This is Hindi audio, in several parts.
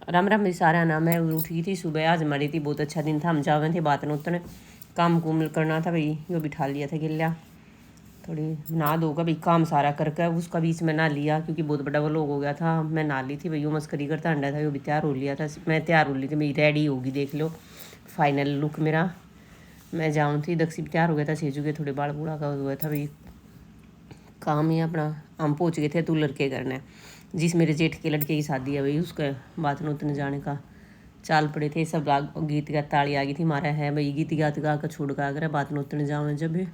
राम राम सारा ना। मैं उठ गई थी सुबह, आज हमारी थी बहुत अच्छा दिन था। हम जावे थे बात नोतन, काम कुम करना था भाई, यो बिठा लिया था गिल्ला। थोड़ी नहा धोगा भाई, काम सारा करके उसका बीच में नहा लिया क्योंकि बहुत बड़ा वो लोग हो गया था। मैं नहा ली थी भाई, वो मस्करी करता अंडा था, वो भी तैयार हो लिया था। मैं तैयार हो ली थी भाई, रेडी होगी देख लो फाइनल लुक मेरा। मैं जाऊँ थी, दक्षी भी तैयार हो गया था, सेजू के थोड़े बाल बूढ़ा का हुआ था भाई। काम ही अपना हम पहुँच गए थे तू लड़के करने, जिस मेरे जेठ के लड़के की शादी है भाई, उसका बात नोतने जाने का चाल पड़े थे सब। गीत गा ताली आ गई थी मारा है भाई, गीत गात गा कर छोड़ का अगर बात नोतने जाओ जब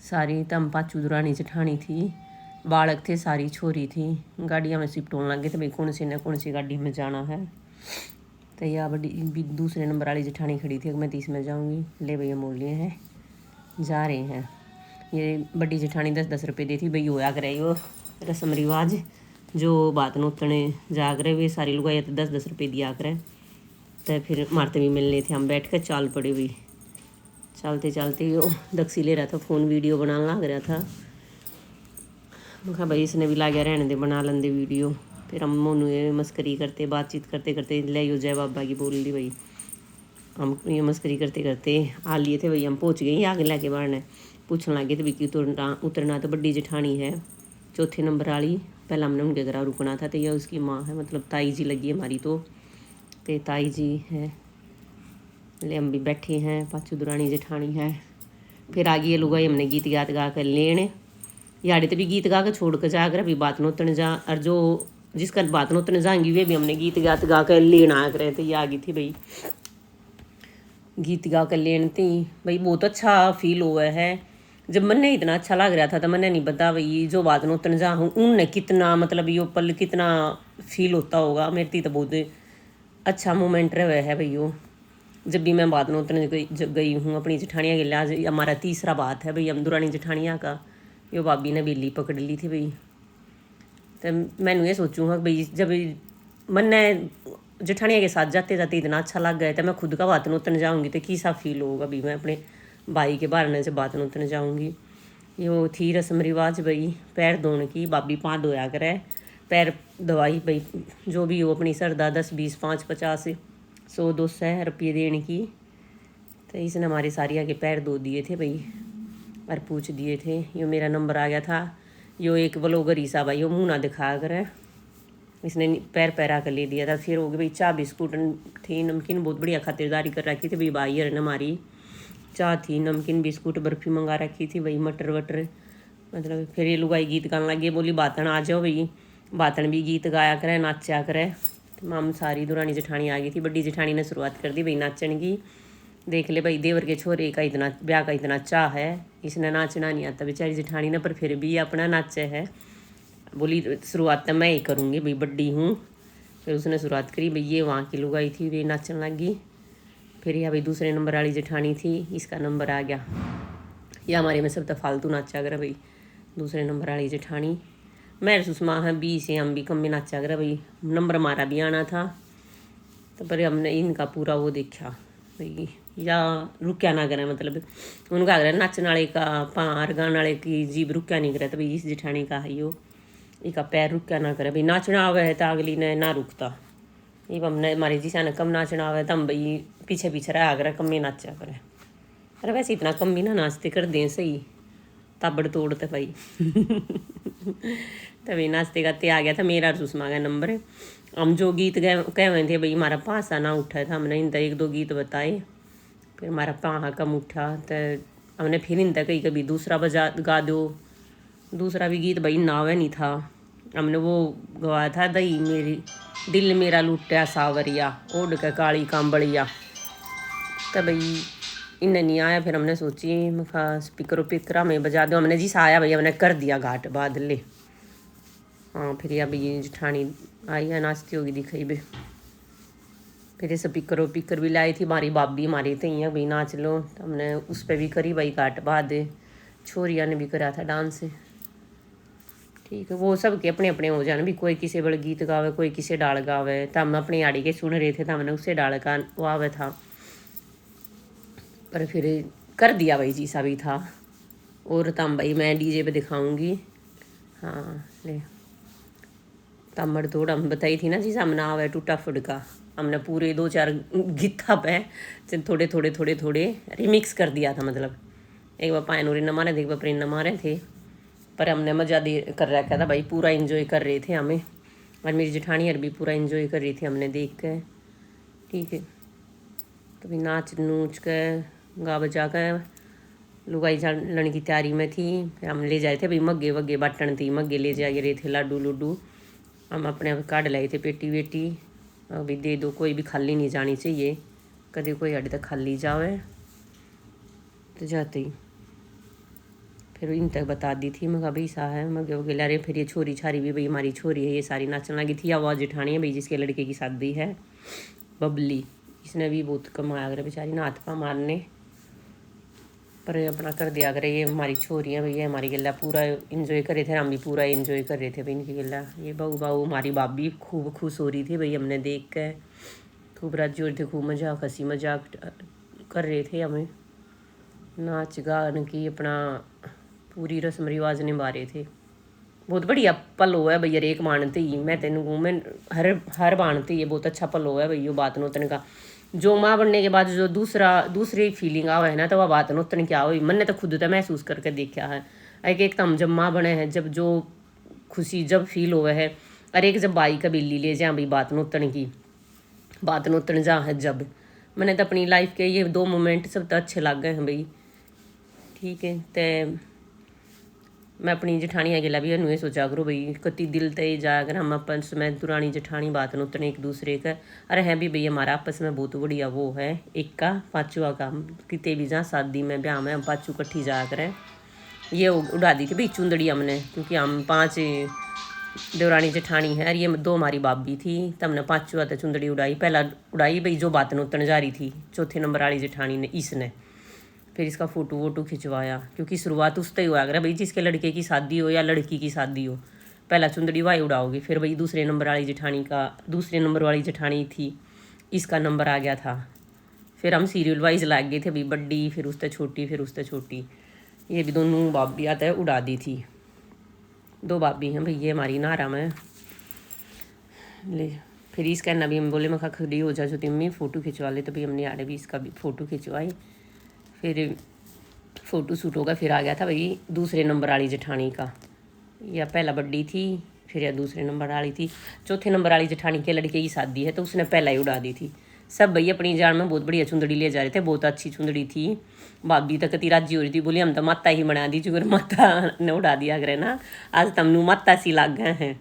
सारी तम पाचू दुरानी जेठानी थी, बालक थे, सारी छोरी थी। गाड़ियाँ में शिफ्ट होने लगे थे भाई, कौन सी न कौन सी गाड़ी में जाना है। तो यह बड़ी दूसरे नंबर वाली जेठानी खड़ी थी, मैं 30 में जाऊँगी। ले भैया मोड़ लिए हैं, जा रहे हैं। ये बड़ी जेठानी 10-10 रुपये दी थी भाई, होया करे यो रस्म रिवाज जो बात नोतने जा करे वे सारी लुगाई तो 10-10 रुपये दिया करें। तो फिर मारते भी मिलने थे, हम बैठ कर चाल पड़े हुई। चलते चलते यो दक्षी ले रहा था फ़ोन, वीडियो बनाने लग रहा था। मैं कहा भाई इसने भी ला गया रहने दे, बना लेंदे वीडियो। फिर हम मोनू मस्करी करते बातचीत करते करते ले यो जय बाबा की बोल दी भाई। हम ये मस्करी करते करते आ लिए थे भाई, हम पहुँच गए आगे लेके बढ़ने। पूछने लगे थे कि उतरना तो बड़ी जेठानी है चौथे नंबर वाली, पहला हमने उनके घर रुकना था। तो यह उसकी माँ है, मतलब ताई जी लगी है हमारी। तो ताई जी है, ले हम भी बैठे हैं, पाछू दुरानी जेठानी है। फिर आ गई लुगाई, हमने गीत गात गा कर लेने याड़ी तो भी गीत गा कर छोड़ कर जा कर अभी बात नोतने जा, और जो जिसका बात नोतने जाएंगी वे भी हमने गीत गात गा कर लेना आ कर। तो ये आ गई थी भाई, गीत गा कर लेन थी भाई। बहुत अच्छा फील हुआ है जब मन ने इतना अच्छा लग रहा था। तो मैंने नहीं पता भाई जो बात नोतने जा हूँ उनने कितना, मतलब यो पल कितना फील होता होगा। मेरे थी तो बहुत अच्छा मोमेंट रहा है भाई वो। जब भी मैं बात नोतने गई हूँ अपनी जेठानिया के लिए, आज हमारा तीसरा बात है भाई हम दुरानी जेठानिया का। यो भाभी ने बिल्ली पकड़ ली थी भाई। तो मैंने ये सोचूँगा भाई जब मन ने जेठानिया के साथ जाते जाते इतना अच्छा लग गया, तो मैं खुद का बात नोतने जाऊँगी तो कैसा फील होगा भाई। मैं अपने भाई के बारे से बात नोतने जाऊँगी। यो थी रस्म रिवाज भाई, पैर धोने की। भाभी पाँव धोया करे, पैर दवाई भाई, जो भी हो अपनी सरदा 10 20 5 50 100 200 रुपये देने की। तो इसने हमारे सारिया के पैर धो दिए थे भाई और पूछ दिए थे। यो मेरा नंबर आ गया था। यो एक ब्लॉगर ही सा भाई, यो मुँह ना दिखा कर इसने पैर पैरा कर ले दिया था। फिर हो गई भाई चाय बिस्कुट थी, नमकीन बहुत बढ़िया खातिरदारी कर रखी थी भाई। भाई है ना हमारी, चाय थी, नमकीन, बिस्कुट, बर्फ़ी मंगा रखी थी भाई, मटर वटर। मतलब फिर ये लुगाई गीत गाने लगी, बोली बातन आ जाओ भाई, बातन भी गीत गाया करे नाचा करे। हम सारी दुरानी जेठानी आ गई थी। बड़ी जेठानी ने शुरुआत कर दी भाई नाचन की। देख ले भाई देवर के छोरे का इतना ब्याह का इतना चाह है, इसने नाचना नहीं आता बेचारी जेठानी ने, पर फिर भी अपना नाचे है। बोली शुरुआत तो मैं ही करूँगी भाई, बड्डी हूँ। फिर उसने शुरुआत करी भाई, ये वहाँ की लुगाई थी वे नाचन लगी। फिर यह भाई दूसरे नंबर वाली जेठानी थी, इसका नंबर आ गया। यह हमारे में सब तो फालतू नाचा कर भाई, दूसरे नंबर वाली जेठानी। मैं सुषमा है 20 से, हम भी कम में नाचा कर भाई। नंबर हमारा भी आना था तो पर हमने इनका पूरा वो देखा भाई, या रुक्या ना करें, मतलब उनका अगर नाचने वाले का पार गाने वाले की जीभ रुक्या नहीं करे। तो भाई इस जेठानी का है यो, इसका पैर रुक्या ना करे भाई। नाचना आवे है तो अगली ने ना रुकता। ये हमने हमारी जिसा ने कम नाचना आवे तो हम भाई पीछे पीछे रहा करे, कम में नाचा करे। अरे वैसे इतना कम भी ना नाचते कर दें सही, ताबड़ तोड़ते भाई। तभी नाचते गाते आ गया था मेरा सुषमा का नंबर। हम जो गीत कह हुए थे भाई, हमारा पासा ना उठा था। हमने इन 1-2 गीत बताए, फिर हमारा पाहा कम उठा। तो हमने फिर इन कहीं कभी दूसरा बजा गा दो। दूसरा भी गीत भाई नावे नहीं था। हमने वो गवाया था, दही मेरी दिल मेरा लुट्या सावरिया, ओढ़ के काली कांबड़िया। तो भाई इन्हें नहीं आया, फिर हमने सोची मैं स्पीकर पिकरा में बजा दो। हमने जिस आया भाई हमने कर दिया घाट बाद ले। हाँ फिर या भाई जेठानी आई है, नाचती होगी दिखाई बे। फिर स्पीकर पिकर भी लाई थी हमारी भाभी, हमारी तो यहाँ भाई नाच लो। तो हमने उस पर भी करी भाई घाट बाद। छोरिया ने भी करा था डांस। ठीक है, वो सबके अपने अपने हो जाने भी, कोई किसी बड़े गीत गावे, कोई किसी डाल गावे। तो हम अपनी आड़ी के सुन रहे थे, तो हमने उससे डाल का वो आवे था। पर फिर कर दिया भाई जी सा भी था। और तम भाई मैं डीजे पे दिखाऊंगी। हाँ ले तामड़ तोड़ हम बताई थी ना जी, सामने आवे टूटा फुटका, हमने पूरे 2-4 गीता पे थोड़े थोड़े थोड़े थोड़े रिमिक्स कर दिया था। मतलब एक बार पायन उरी न मारे थे, एक बार प्रेम न मारे थे, पर हमने मज़ा दे कर रखा था भाई, पूरा इंजॉय कर रहे थे हमें, और मेरी जेठानी और भी पूरा इंजॉय कर रही थी हमने देख के। ठीक है, तो भी नाच नूच कर गा बजा कर लुगाई जाने की तैयारी में थी। फिर हम ले जाए थे भाई मग्गे वग्गे बाटन थी, मग्गे ले जा रहे थे, लाडू लुडू हम अपने काट लाए थे पेटी वेटी, अभी दे दो, कोई भी खाली नहीं जानी चाहिए, कभी कोई हट तक खाली जावे तो जाते ही। फिर इन तक बता दी थी, मैं भाई सा है मगे वगे ला रहे। फिर ये छोरी छारी भी भाई हमारी छोरी है, ये सारी नाचने लगी थी। आवाज़ जेठानी है भाई जिसके लड़के की शादी है, बबली, इसने भी बहुत कमाया करे बेचारी ना, हाथ पा मारने पर अपना कर दिया करे। ये हमारी छोरी है भैया, हमारी गला पूरा इंजॉय कर रहे थे, हम भी पूरा इंजॉय कर रहे थे भाई इनकी गला। ये बहू बहू हमारी भाभी खूब खुश हो रही थी भाई, हमने देख कर खूब राजी हो रही थी, खूब मजाक हंसी मजाक कर रहे थे, हमें नाच गान की अपना पूरी रस्म रिवाज निभा रहे थे। बहुत बढ़िया पल हुआ है भैया, एक मानते ही मैं तेन मैं हर मानते ही बहुत अच्छा पल हुआ है भैया बात नोतन का। जो माँ बनने के बाद जो दूसरी फीलिंग आवा है ना, तो वह बात नोतन क्या हुई, मैंने तो खुद तो महसूस करके देखा है। एक तो हम जब माँ बने हैं, जब जो खुशी जब फील हुआ है, और एक जब बाई का बिल्ली ले जाए भाई बात नोतन की, बात नोतन जा है जब, मैंने तो अपनी लाइफ के ये 2 मोमेंट सब तो अच्छे लग गए हैं भाई। ठीक है, तो मैं अपनी जेठानी अगेला भी ये सोचा करो भाई, कति दिल ते जाकर हम अपन में दुरानी जेठानी बात नोतने एक दूसरे का। अरे है भी भैया हमारा आपस में बहुत बढ़िया वो है, एक का पाँचवा का, कितने भी जहाँ शादी में ब्याह में हम पाँचों कट्ठी जा कर ये उड़ा दी थी भाई चुंदड़ी हमने, क्योंकि हम 5 देवरानी जेठानी है और ये 2 हमारी भाभी थी, तब हमने पाँचवा तो चुंदड़ी उड़ाई। पहला उड़ाई भाई जो बात नोतन जा रही थी, चौथे नंबर वाली जेठानी ने, इसने फिर इसका फ़ोटो वोटो खिंचवाया, क्योंकि शुरुआत उससे ही हुआ अगर भाई जिसके लड़के की शादी हो या लड़की की शादी हो, पहला चुंदड़ी वाई उड़ाओगी। फिर भाई दूसरे नंबर वाली जेठानी थी, इसका नंबर आ गया था। फिर हम सीरियल वाइज लाग गए थे भाई, बड्डी फिर उससे छोटी फिर उससे छोटी, ये भी दोनों भाभी आता है उड़ा दी थी। 2 भाभी हैं भाई ये हमारी नारा में ले। फिर इसका नबी हम बोले मैं खड़ी हो जा जो तिम्मी फ़ोटो खिंचवा ले, तो भाई हमने आड़े भी इसका भी फ़ोटो खिंचवाई। फिर फ़ोटो शूट होगा, फिर आ गया था भाई दूसरे नंबर वाली जेठानी का, या पहला बड्डी थी फिर या दूसरे नंबर वाली थी। चौथे नंबर वाली जेठानी के लड़के की शादी है, तो उसने पहला ही उड़ा दी थी। सब भैया अपनी जान में बहुत बढ़िया चुंदड़ी ले जा रहे थे, बहुत अच्छी चुंदड़ी थी। भाभी तक कती राजी हो रही थी, बोली हम तो माता ही बना दी, चुगर माता ने उड़ा दिया करे ना, आज तमनू माता सी लाग गए हैं।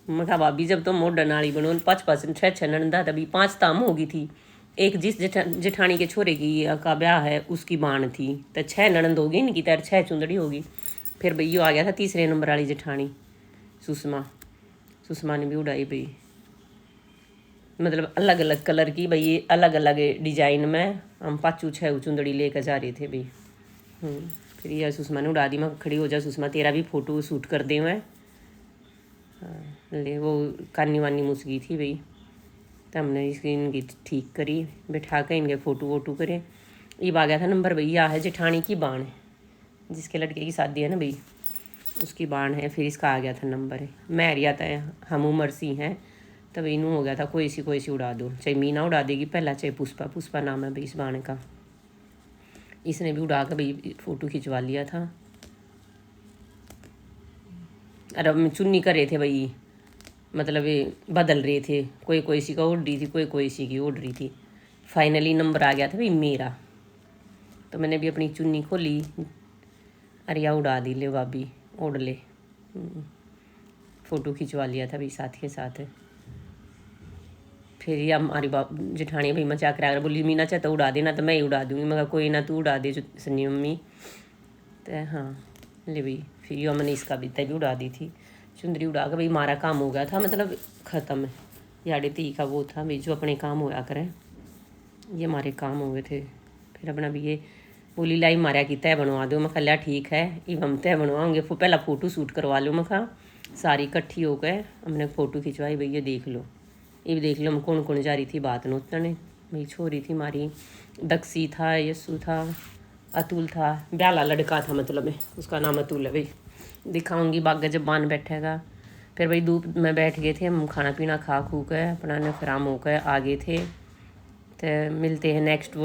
मैं कहा भाभी जब तो मॉडर्न वाली बनो 5 6 नंदा, तभी 5 ताम होगी थी। एक जिस जेठानी के छोरे की का ब्याह है उसकी बाण थी, तो 6 ननंद होगी इनकी, तर 6 चुंदड़ी होगी। फिर भैया आ गया था तीसरे नंबर वाली जेठानी सुषमा ने भी उड़ाई भाई, मतलब अलग अलग कलर की भाई, अलग अलग डिजाइन में हम 5 6 चुंदड़ी लेकर जा रहे थे भाई। फिर यह सुषमा ने उड़ा दी। मैं खड़ी हो जा सुषमा, तेरा भी फ़ोटो शूट कर दे मैं। ले वो कानी वानी मुसगी थी भाई, तो हमने इसकी इनकी ठीक करी, बैठा कर इनके फ़ोटो वोटो करे। ये आ गया था नंबर भैया है जेठानी की बाण, जिसके लड़के की शादी है ना भाई उसकी बाण है। फिर इसका आ गया था नंबर है, मैं हरिया था हम उमर सी हैं, तब इनू हो गया था कोई सी उड़ा दो, चाहे मीना उड़ा देगी पहला, चाहे पुष्पा नाम है भाई इस बाण का। इसने भी उड़ा कर भाई फ़ोटो खिंचवा लिया था। अरे हम चुन्नी कर रहे थे भाई, मतलब ये बदल रहे थे, कोई सी का उड़ रही थी, कोई सी की उड़ रही थी। फाइनली नंबर आ गया था भाई मेरा, तो मैंने भी अपनी चुन्नी खोली, अरिया उड़ा दी, ले भाभी उड़ ले। फ़ोटो खिंचवा लिया था भाई साथ के साथ। फिर ये हमारी जेठानी भाई मजाक करा बोली मीना चाहे तो उड़ा देना, तो मैं ही उड़ा दूँगी। मैं कोई ना तू उड़ा दे सन्नी मम्मी, तो हाँ ले भाई। फिर ये मैंने इसका भी तभी उड़ा दी थी चुंदरी उड़ा कर भाई, हमारा काम हो गया था, मतलब ख़त्म। याडे ती का वो था भाई जो अपने काम होया करें, ये हमारे काम हो गए थे। फिर अपना भी ये बोली लाई मारा की तय बनवा दो, मैं लिया ठीक है, इब हम तय बनवाओगे, पहला फ़ोटो शूट करवा लो। मैं सारी इकट्ठी हो गए, हमने फ़ोटो खिंचवाई भैया देख लो, ये देख लो हम कौन कौन जा रही थी बात नोतने भाई। छोरी थी हमारी दक्सी था, यस्सू था, अतुल था, ब्याला लड़का था, मतलब उसका नाम अतुल है भाई, दिखाऊंगी बागा जब बान बैठेगा। फिर भाई धूप में बैठ गए थे हम, खाना पीना खा खू के अपना ने फिर हम होकर आ गए थे। तो मिलते हैं नेक्स्ट